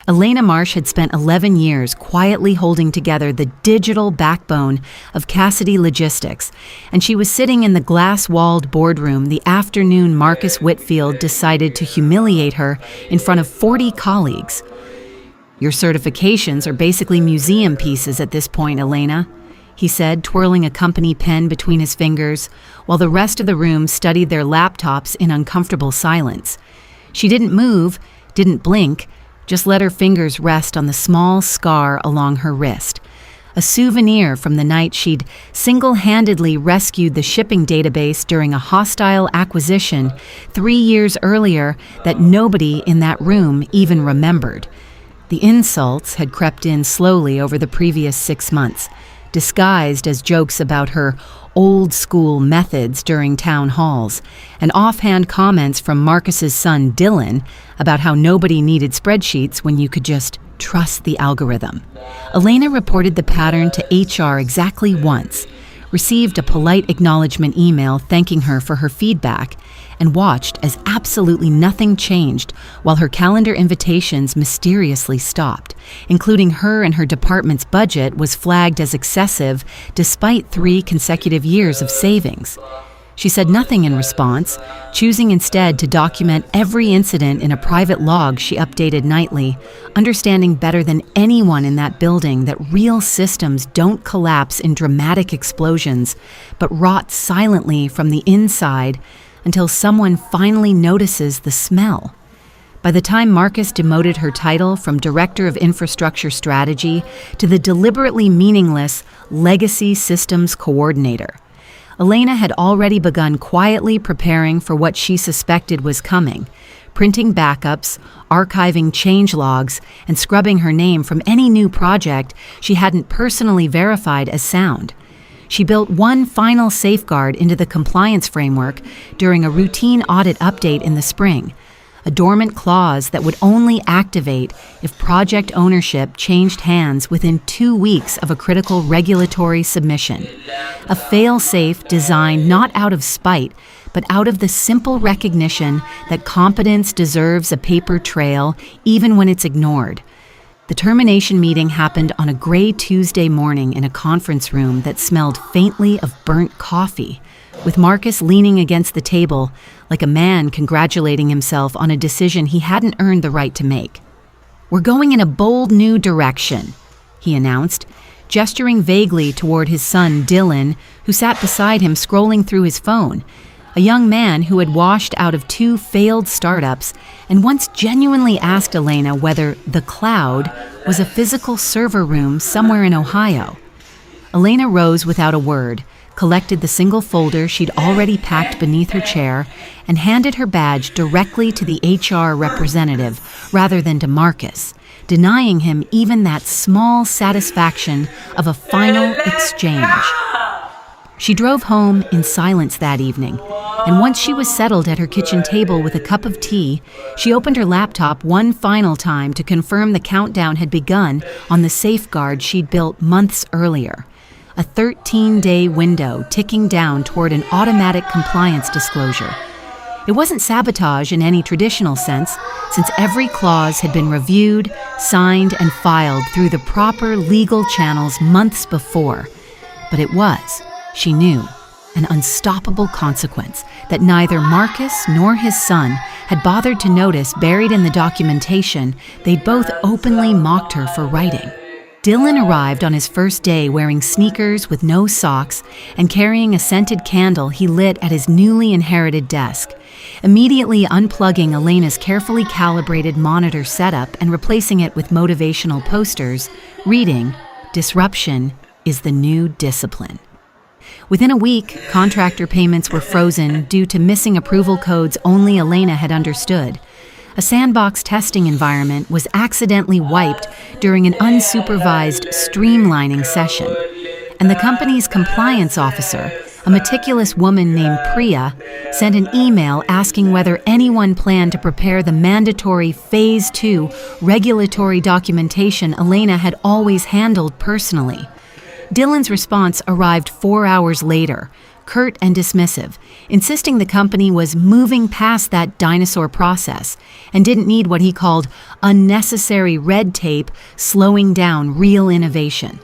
Elena Marsh had spent 11 years quietly holding together the digital backbone of Cassidy Logistics, and she was sitting in the glass-walled boardroom the afternoon Marcus Whitfield decided to humiliate her in front of 40 colleagues. "Your certifications are basically museum pieces at this point, Elena," he said, twirling a company pen between his fingers, while the rest of the room studied their laptops in uncomfortable silence. She didn't move, didn't blink, just let her fingers rest on the small scar along her wrist, a souvenir from the night she'd single-handedly rescued the shipping database during a hostile acquisition 3 years earlier that nobody in that room even remembered. The insults had crept in slowly over the previous 6 months, disguised as jokes about her old-school methods during town halls, and offhand comments from Marcus's son Dylan about how nobody needed spreadsheets when you could just trust the algorithm. Elena reported the pattern to HR exactly once, received a polite acknowledgement email thanking her for her feedback, and watched as absolutely nothing changed while her calendar invitations mysteriously stopped, including her and her department's budget was flagged as excessive despite 3 consecutive years of savings. She said nothing in response, choosing instead to document every incident in a private log she updated nightly, understanding better than anyone in that building that real systems don't collapse in dramatic explosions, but rot silently from the inside until someone finally notices the smell. By the time Marcus demoted her title from Director of Infrastructure Strategy to the deliberately meaningless Legacy Systems Coordinator, Elena had already begun quietly preparing for what she suspected was coming, printing backups, archiving change logs, and scrubbing her name from any new project she hadn't personally verified as sound. She built one final safeguard into the compliance framework during a routine audit update in the spring, a dormant clause that would only activate if project ownership changed hands within 2 weeks of a critical regulatory submission. A fail-safe designed not out of spite, but out of the simple recognition that competence deserves a paper trail even when it's ignored. The termination meeting happened on a gray Tuesday morning in a conference room that smelled faintly of burnt coffee, with Marcus leaning against the table like a man congratulating himself on a decision he hadn't earned the right to make. "We're going in a bold new direction," he announced, gesturing vaguely toward his son Dylan, who sat beside him scrolling through his phone, a young man who had washed out of 2 failed startups and once genuinely asked Elena whether the cloud was a physical server room somewhere in Ohio. Elena rose without a word, collected the single folder she'd already packed beneath her chair, and handed her badge directly to the HR representative rather than to Marcus, denying him even that small satisfaction of a final exchange. She drove home in silence that evening, and once she was settled at her kitchen table with a cup of tea, she opened her laptop one final time to confirm the countdown had begun on the safeguard she'd built months earlier. A 13-day window ticking down toward an automatic compliance disclosure. It wasn't sabotage in any traditional sense, since every clause had been reviewed, signed, and filed through the proper legal channels months before. But it was, she knew, an unstoppable consequence that neither Marcus nor his son had bothered to notice buried in the documentation they'd both openly mocked her for writing. Dylan arrived on his first day wearing sneakers with no socks and carrying a scented candle he lit at his newly inherited desk, immediately unplugging Elena's carefully calibrated monitor setup and replacing it with motivational posters, reading, "Disruption is the new discipline." Within a week, contractor payments were frozen due to missing approval codes only Elena had understood. A sandbox testing environment was accidentally wiped during an unsupervised streamlining session, and the company's compliance officer, a meticulous woman named Priya, sent an email asking whether anyone planned to prepare the mandatory Phase 2 regulatory documentation Elena had always handled personally. Dylan's response arrived 4 hours later, curt and dismissive, insisting the company was moving past that dinosaur process and didn't need what he called unnecessary red tape slowing down real innovation.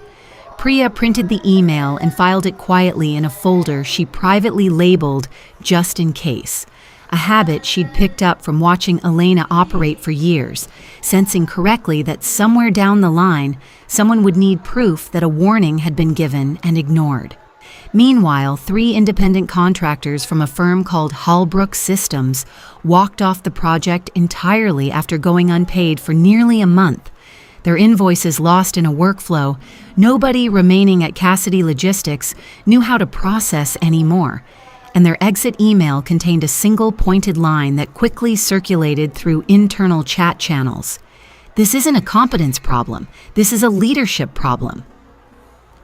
Priya printed the email and filed it quietly in a folder she privately labeled "just in case," a habit she'd picked up from watching Elena operate for years, sensing correctly that somewhere down the line, someone would need proof that a warning had been given and ignored. Meanwhile, 3 independent contractors from a firm called Hallbrook Systems walked off the project entirely after going unpaid for nearly a month. Their invoices lost in a workflow, nobody remaining at Cassidy Logistics knew how to process anymore, and their exit email contained a single pointed line that quickly circulated through internal chat channels. "This isn't a competence problem, this is a leadership problem."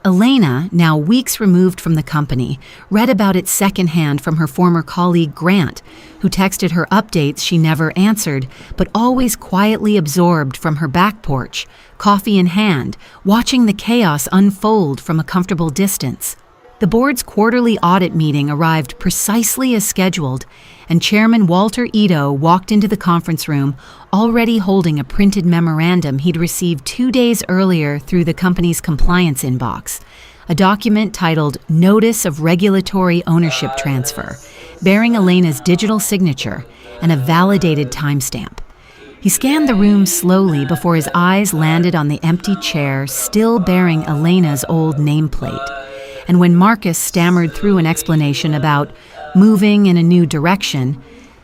Elena, now weeks removed from the company, read about it secondhand from her former colleague Grant, who texted her updates she never answered, but always quietly absorbed from her back porch, coffee in hand, watching the chaos unfold from a comfortable distance. The board's quarterly audit meeting arrived precisely as scheduled, and Chairman Walter Ito walked into the conference room already holding a printed memorandum he'd received 2 days earlier through the company's compliance inbox, a document titled Notice of Regulatory Ownership Transfer, bearing Elena's digital signature and a validated timestamp. He scanned the room slowly before his eyes landed on the empty chair still bearing Elena's old nameplate. And when Marcus stammered through an explanation about moving in a new direction,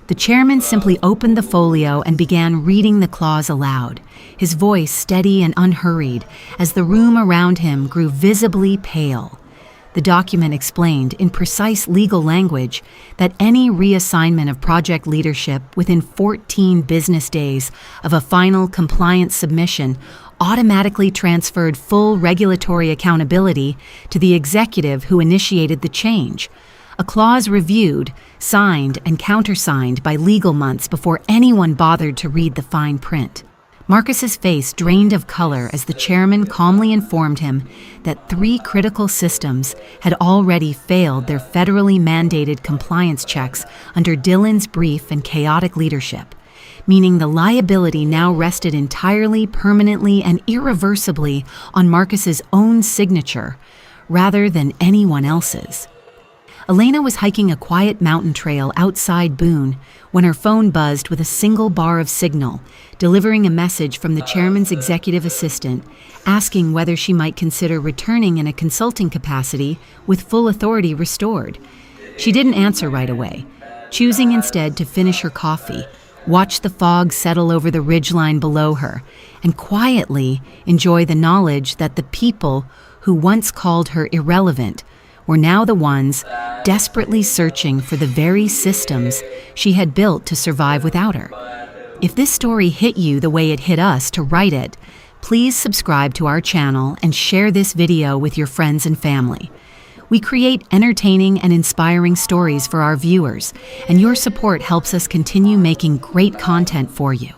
the chairman simply opened the folio and began reading the clause aloud, his voice steady and unhurried as the room around him grew visibly pale. The document explained, in precise legal language, that any reassignment of project leadership within 14 business days of a final compliance submission automatically transferred full regulatory accountability to the executive who initiated the change, a clause reviewed, signed, and countersigned by legal months before anyone bothered to read the fine print. Marcus's face drained of color as the chairman calmly informed him that 3 critical systems had already failed their federally mandated compliance checks under Dillon's brief and chaotic leadership, meaning the liability now rested entirely, permanently, and irreversibly on Marcus's own signature, rather than anyone else's. Elena was hiking a quiet mountain trail outside Boone when her phone buzzed with a single bar of signal, delivering a message from the chairman's executive assistant asking whether she might consider returning in a consulting capacity with full authority restored. She didn't answer right away, choosing instead to finish her coffee, watch the fog settle over the ridgeline below her, and quietly enjoy the knowledge that the people who once called her irrelevant were now the ones desperately searching for the very systems she had built to survive without her. If this story hit you the way it hit us to write it, please subscribe to our channel and share this video with your friends and family. We create entertaining and inspiring stories for our viewers, and your support helps us continue making great content for you.